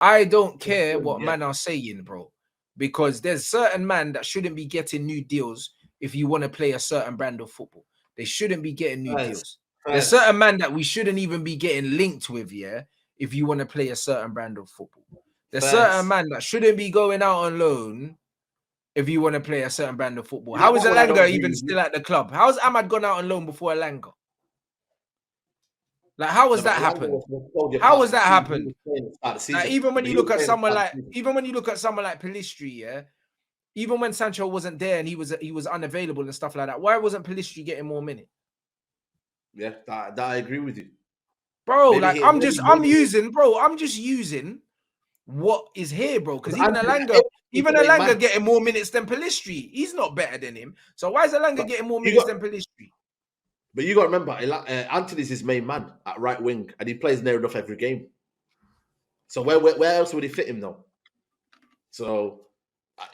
I don't care what man are saying, bro, because there's certain man that shouldn't be getting new deals if you want to play a certain brand of football. They shouldn't be getting new deals. There's certain man that we shouldn't even be getting linked with, if you want to play a certain brand of football. There's certain man that shouldn't be going out on loan if you want to play a certain brand of football. How is Alanga even still at the club? How's Ahmad gone out on loan before Alanga? Like, how has that happened? How has that happened? Like, even when you look at someone like Pellistri, even when Sancho wasn't there and he was unavailable and stuff like that, why wasn't Pellistri getting more minutes? Yeah, that I agree with you, bro. Maybe like I'm just using what is here, bro. Because even Alanga getting more minutes than Pellistri. He's not better than him. So why is Alanga getting more minutes than Pellistri? But you got to remember, Anthony's his main man at right wing, and he plays near enough every game. So where else would he fit him though? So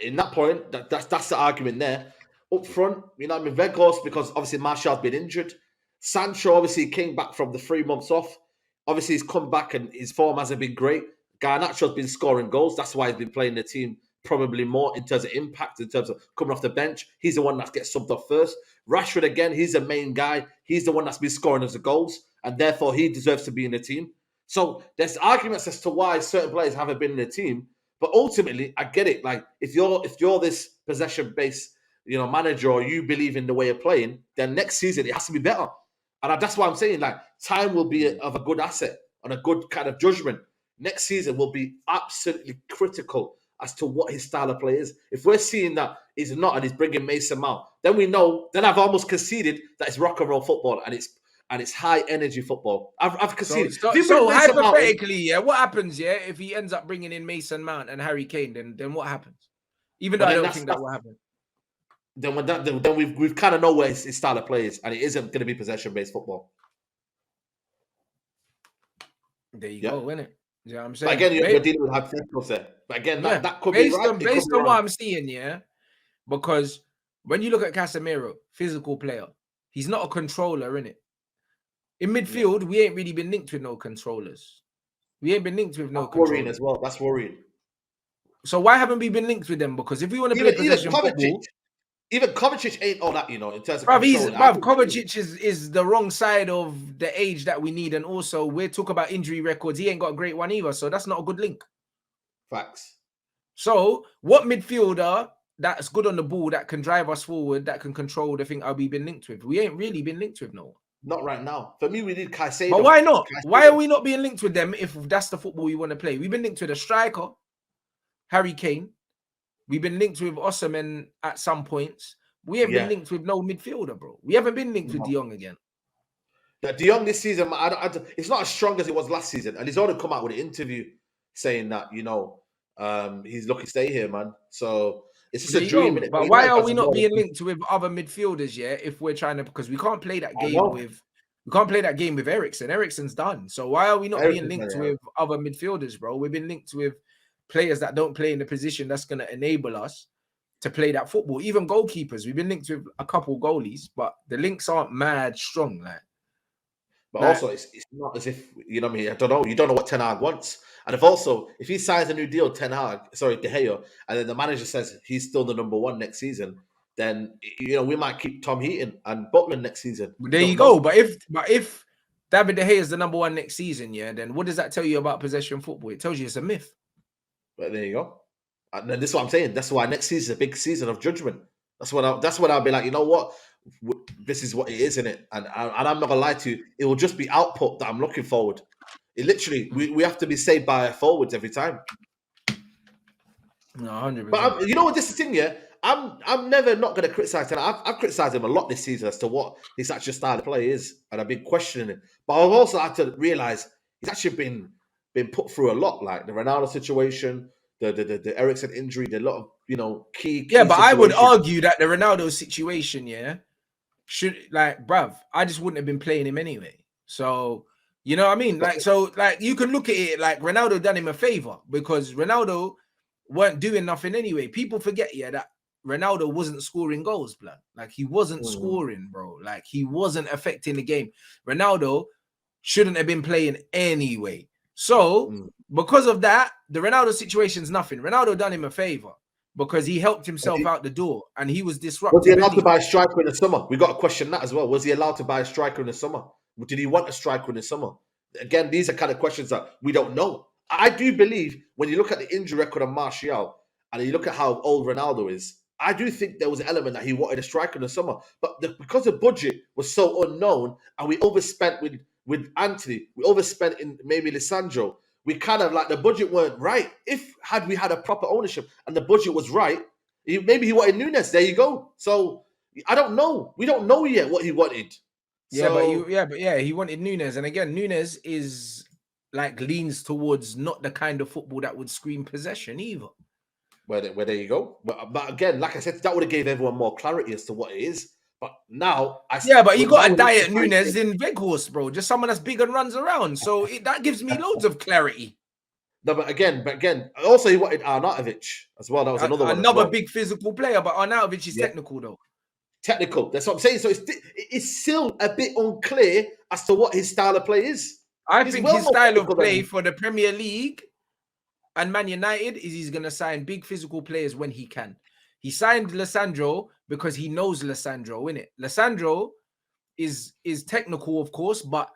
in that point, that's the argument there. Up front, you know what I mean? Weghorst, because obviously Martial's been injured. Sancho obviously came back from the 3 months off. Obviously he's come back and his form hasn't been great. Garnacho's been scoring goals. That's why he's been playing the team probably more in terms of impact, in terms of coming off the bench. He's the one that gets subbed off first. Rashford, again, he's the main guy. He's the one that's been scoring as the goals, and therefore he deserves to be in the team. So there's arguments as to why certain players haven't been in the team, but ultimately, I get it. Like if you're this possession-based, manager, or you believe in the way of playing, then next season it has to be better. And that's why I'm saying, like, time will be of a good asset and a good kind of judgment. Next season will be absolutely critical as to what his style of play is. If we're seeing that he's not and he's bringing Mason Mount, then we know. Then I've almost conceded that it's rock and roll football and it's high energy football. I've conceded. So hypothetically, what happens? If he ends up bringing in Mason Mount and Harry Kane, then what happens? Even though I don't think that will happen. Then we've kind of know where his style of play is, and it isn't going to be possession based football. There you go, isn't it? You know what I'm saying? But again, you're dealing with hypotheticals there. But again, that could be right. Based on what I'm seeing, because when you look at Casemiro, physical player, he's not a controller, innit? In midfield, we ain't really been linked with no controllers. We ain't been linked with no controllers. Worrying as well. That's worrying. So why haven't we been linked with them? Because if we want to play possession football... Even Kovacic ain't all that, in terms of Kovacic is the wrong side of the age that we need. And also, we're talking about injury records. He ain't got a great one either. So that's not a good link. Facts. So what midfielder that's good on the ball, that can drive us forward, that can control the thing are we been linked with? We ain't really been linked with no one. Not right now. For me, we need Caicedo. But why not? Why are we not being linked with them if that's the football we want to play? We've been linked with a striker, Harry Kane. We've been linked with Osimhen at some points. We haven't been linked with no midfielder, bro. We haven't been linked with De Jong again. De Jong this season, it's not as strong as it was last season. And he's already come out with an interview saying that, he's lucky to stay here, man. So it's just a dream. But why are we not being linked with other midfielders, if we're trying to... Because we can't play that game with... We can't play that game with Eriksen. Eriksen's done. So why are we not being linked with other midfielders, bro? We've been linked with players that don't play in the position that's going to enable us to play that football. Even goalkeepers, we've been linked with a couple goalies, but the links aren't mad strong. But also, it's not as if, I don't know. You don't know what Ten Hag wants. And if he signs a new deal, De Gea, and then the manager says he's still the number one next season, then, we might keep Tom Heaton and Butland next season. There you go. But if David De Gea is the number one next season, then what does that tell you about possession football? It tells you it's a myth. But there you go. And then this is what I'm saying. That's why next season is a big season of judgment. That's what I'll be like, you know what? This is what it is, isn't it? And I'm not going to lie to you. It will just be output that I'm looking forward. It literally, we have to be saved by our forwards every time. No, 100%. But you know what? This is the thing, I'm never not going to criticize him. I've criticized him a lot this season as to what his actual style of play is. And I've been questioning it. But I've also had to realize he's actually been put through a lot, like the Ronaldo situation, the Eriksen injury, the lot of key. Yeah, but I would argue that the Ronaldo situation, should bruv, I just wouldn't have been playing him anyway. So you know what I mean? You can look at it like Ronaldo done him a favor because Ronaldo weren't doing nothing anyway. People forget that Ronaldo wasn't scoring goals, blood. Like he wasn't scoring, bro. Like he wasn't affecting the game. Ronaldo shouldn't have been playing anyway. So because of that, the Ronaldo situation's nothing. Ronaldo done him a favor because he helped himself out the door and he was disruptive. Was he allowed to buy a striker in the summer? We got to question that as well. Was he allowed to buy a striker in the summer? Did he want a striker in the summer? Again, these are kind of questions that we don't know. I do believe when you look at the injury record of Martial and you look at how old Ronaldo is, I do think there was an element that he wanted a striker in the summer. But because the budget was so unknown and we overspent with Anthony, we overspent in maybe Lisandro, we kind of like the budget weren't right. If had we had a proper ownership and the budget was right, maybe he wanted Nunes. There you go. So I don't know. We don't know yet what he wanted. Yeah, he wanted Nunes, and again, Nunes is like leans towards not the kind of football that would scream possession either. Where there you go. But again, like I said, that would have gave everyone more clarity as to what it is. But now, but you got a diet Nunes in Weghorst, bro. Just someone that's big and runs around. So that gives me loads of clarity. No, but again, also he wanted Arnautovic as well. That was another one. Another big physical player, but Arnautovic is technical though. Technical. That's what I'm saying. So it's still a bit unclear as to what his style of play is. I think his style of play for the Premier League and Man United is he's going to sign big physical players when he can. He signed Lisandro because he knows Lisandro, innit? Lisandro is technical, of course, but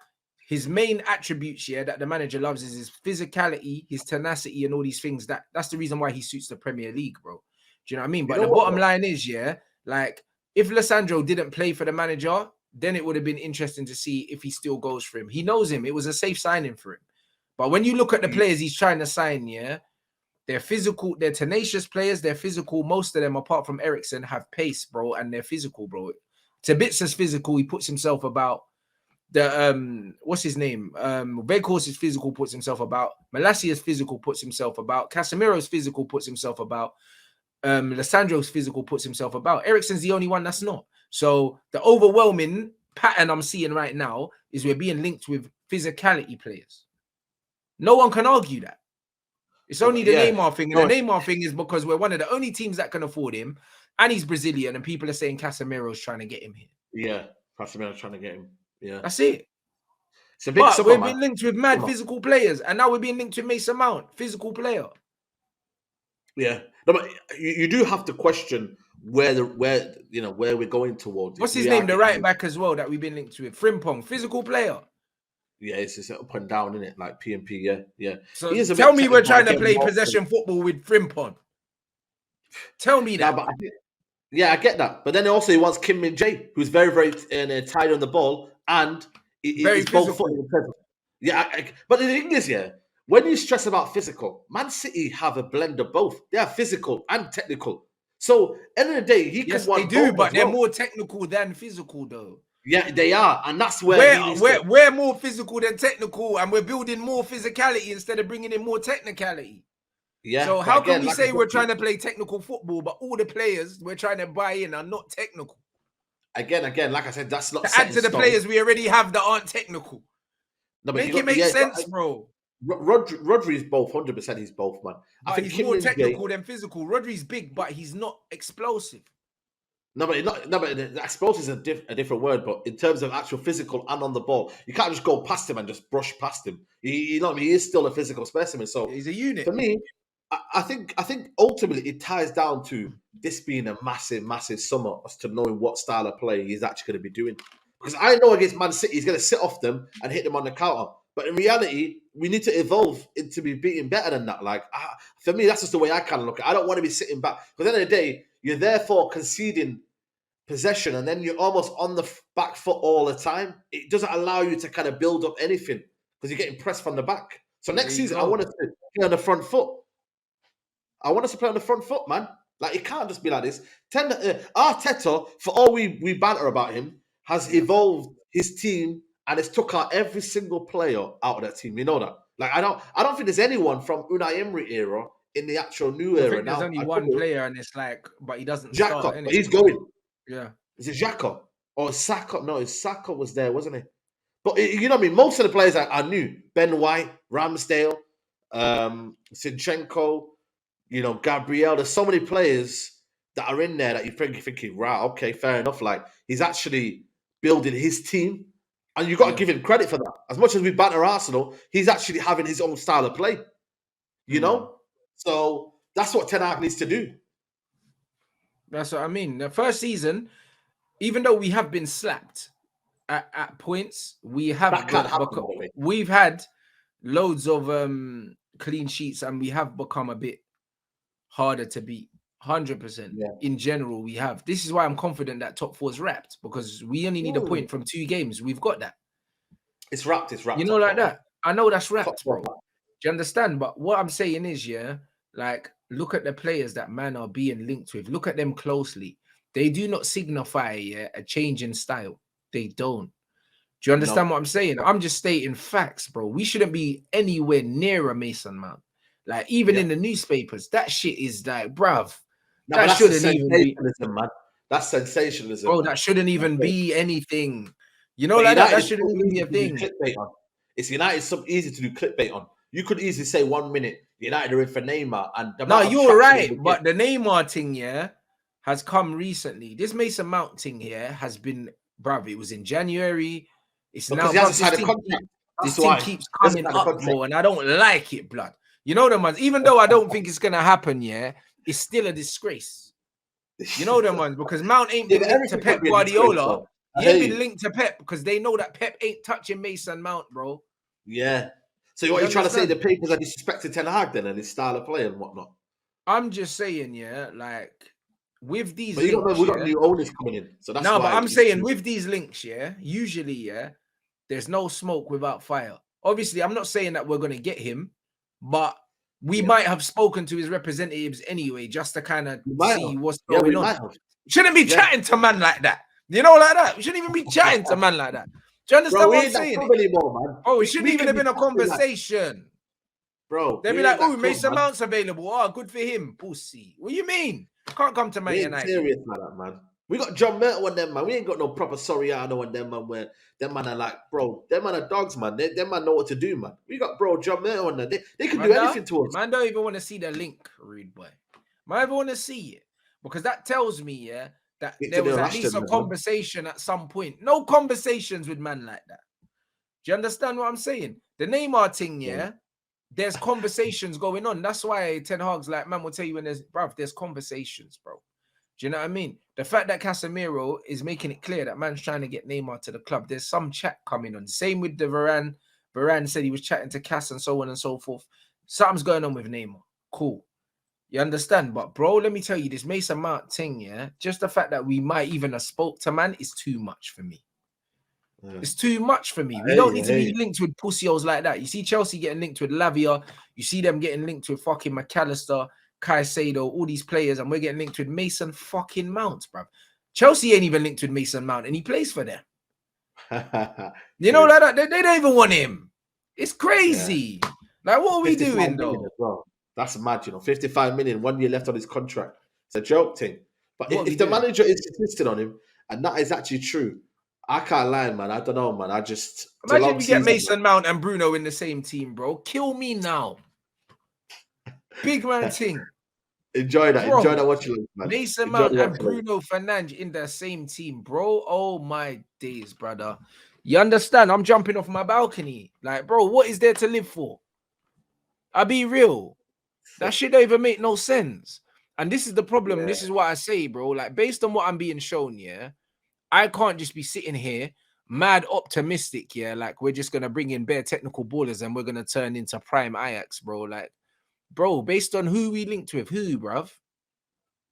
his main attributes here that the manager loves is his physicality, his tenacity, and all these things. That's the reason why he suits the Premier League, bro. Do you know what I mean? But the bottom line is, like, if Lisandro didn't play for the manager, then it would have been interesting to see if he still goes for him. He knows him. It was a safe signing for him. But when you look at the players he's trying to sign, they're physical, they're tenacious players, they're physical. Most of them, apart from Eriksen, have pace, bro, and they're physical, bro. Sabitza's physical, he puts himself about. The what's his name? Weghorst is physical, puts himself about. Malacia's physical, puts himself about. Casemiro's physical, puts himself about. Lisandro's physical, puts himself about. Eriksen's the only one that's not. So the overwhelming pattern I'm seeing right now is we're being linked with physicality players. No one can argue that. It's only the Neymar thing. And the Neymar thing is because we're one of the only teams that can afford him. And he's Brazilian. And people are saying Casemiro's trying to get him here. Yeah, Casemiro's trying to get him. Yeah. That's it. It's a big but we've been linked with mad physical players. And now we're being linked with Mason Mount, physical player. Yeah. No, but you do have to question where we're going towards. What's his name? The right back as well that we've been linked with. Frimpong, physical player. Yeah, it's just up and down, isn't it? Like PMP, yeah. So tell me we're trying to play possession football with Frimpong. Tell me that. I get that. But then also he wants Kim Min-jae, who's very, very tight on the ball and very physical. But the thing is, when you stress about physical, Man City have a blend of both. They are physical and technical. So, end of the day, yes, they do, but they're more technical than physical, though. Yeah, they are, and that's where we're more physical than technical, and we're building more physicality instead of bringing in more technicality. Yeah. So how can we say we're trying to play technical football, but all the players we're trying to buy in are not technical? Again, like I said, that's not to add to the players we already have that aren't technical. No, but make sense, bro. Rodri's both 100%. He's both, man. I think he's more technical than physical. Rodri's big, but he's not explosive. No, but the explosive is a different word. But in terms of actual physical and on the ball, you can't just go past him and just brush past him. He is still a physical specimen. So he's a unit. For me, I think ultimately it ties down to this being a massive, massive summer as to knowing what style of play he's actually going to be doing. Because I know against Man City, he's going to sit off them and hit them on the counter. But in reality, we need to evolve into be beating better than that. Like, for me, that's just the way I kind of look at it. I don't want to be sitting back. Because at the end of the day, you're therefore conceding possession and then you're almost on the back foot all the time. It doesn't allow you to kind of build up anything because you're getting pressed from the back. So next season, I want us to play on the front foot. I want us to play on the front foot, man. Like, it can't just be like this. Arteta, for all we banter about him, has evolved his team and it's took out every single player out of that team. You know that? Like, I don't think there's anyone from Unai Emery era in the actual new era now. There's only one player, and it's like, but he doesn't Xhaka, start. But he's going. Yeah. Is it Xhaka? Or Saka? No, Saka was there, wasn't he? But you know what I mean? Most of the players are new. Ben White, Ramsdale, Zinchenko, Gabriel. There's so many players that are in there that you're thinking, right, okay, fair enough. Like, he's actually building his team. And you got to give him credit for that. As much as we banter Arsenal, he's actually having his own style of play. You know? So that's what Ten Hag needs to do. That's what I mean. The first season, even though we have been slapped at points, we've had loads of clean sheets and we have become a bit harder to beat. 100%. In general, we have. This is why I'm confident that top 4 is wrapped, because we only need a point from 2 games. We've got that. It's wrapped. You know, like that. I know that's wrapped, bro. Do you understand? But what I'm saying is, like, look at the players that man are being linked with. Look at them closely. They do not signify a change in style. They don't. Do you understand what I'm saying? I'm just stating facts, bro. We shouldn't be anywhere near a Mason Mount. Like, even in the newspapers, that shit is like, bruv. No, that shouldn't even be, man. That's sensationalism, bro. That shouldn't even be anything. You know, like that shouldn't even be a thing. It's United. So easy to do clickbait on. You could easily say 1 minute United are in for Neymar, and no, you're right. But the Neymar thing, has come recently. This Mason Mount thing here has been, bruv. It was in January. It's because now. This thing keeps coming up more, and I don't like it, blood. You know them ones. Even though I don't think it's gonna happen, it's still a disgrace. You know them ones, because Mount ain't been linked to Pep Guardiola. He ain't been linked to Pep because they know that Pep ain't touching Mason Mount, bro. Yeah. So what you're trying to say? The papers are disrespecting Ten Hag then and his style of play and whatnot. I'm just saying, like with these. But links, we got new owners coming in, so that's but I'm saying with these links, usually, there's no smoke without fire. Obviously, I'm not saying that we're gonna get him, but we might have spoken to his representatives anyway, just to kind of see what's going on. Shouldn't be chatting to man like that. You know, like that. We shouldn't even be chatting to man like that. Do you understand what I'm saying? Anymore, man. Oh, it shouldn't even have been a conversation. Bro, they'd be like, oh, Mason Mount's available. Oh, good for him. Pussy. What do you mean? Can't come to Man United. Serious like that, man. We got John Myrtle on them, man. We ain't got no proper Soriano on them, man. Where them man are like, bro, them man are dogs, man. Them man know what to do, man. We got bro John Myrtle on them. They can do anything to us. Man don't even want to see the link, rude boy. Man don't want to see it. Because that tells me, that there was at least a conversation at some point. No conversations with man like that. Do you understand what I'm saying? The Neymar thing, there's conversations going on. That's why Ten Hag's like, man will tell you when there's conversations, bro. Do you know what I mean? The fact that Casemiro is making it clear that man's trying to get Neymar to the club, there's some chat coming on. Same with the Varane. Varane said he was chatting to Cass and so on and so forth. Something's going on with Neymar. Cool. You understand? But, bro, let me tell you, this Mason Mount thing, just the fact that we might even have spoke to man is too much for me. It's too much for me. We don't need to be linked with pussios like that. You see Chelsea getting linked with Lavia. You see them getting linked with fucking McAllister, Caicedo, all these players, and we're getting linked with Mason fucking Mount, bruv. Chelsea ain't even linked with Mason Mount, and he plays for them. You know, like that. They don't even want him. It's crazy. Like, what are we doing, though? Well. That's mad, 55 million, 1 year left on his contract. It's a joke thing. But if the manager is insisting on him, and that is actually true, I can't lie, man. I don't know, man. I just imagine we get Mason Mount and Bruno in the same team, bro. Kill me now. Big man thing. Enjoy that. Bro, enjoy that. What you like, man. Mason Mount and Bruno Fernandes in the same team, bro. Oh my days, brother. You understand? I'm jumping off my balcony. Like, bro, what is there to live for? I'll be real. That shit don't even make no sense. And this is the problem. This is what I say, bro. Like, based on what I'm being shown, I can't just be sitting here mad optimistic, like we're just going to bring in bare technical ballers and we're going to turn into prime Ajax, bro. Like, bro, based on who we linked with, who, bruv?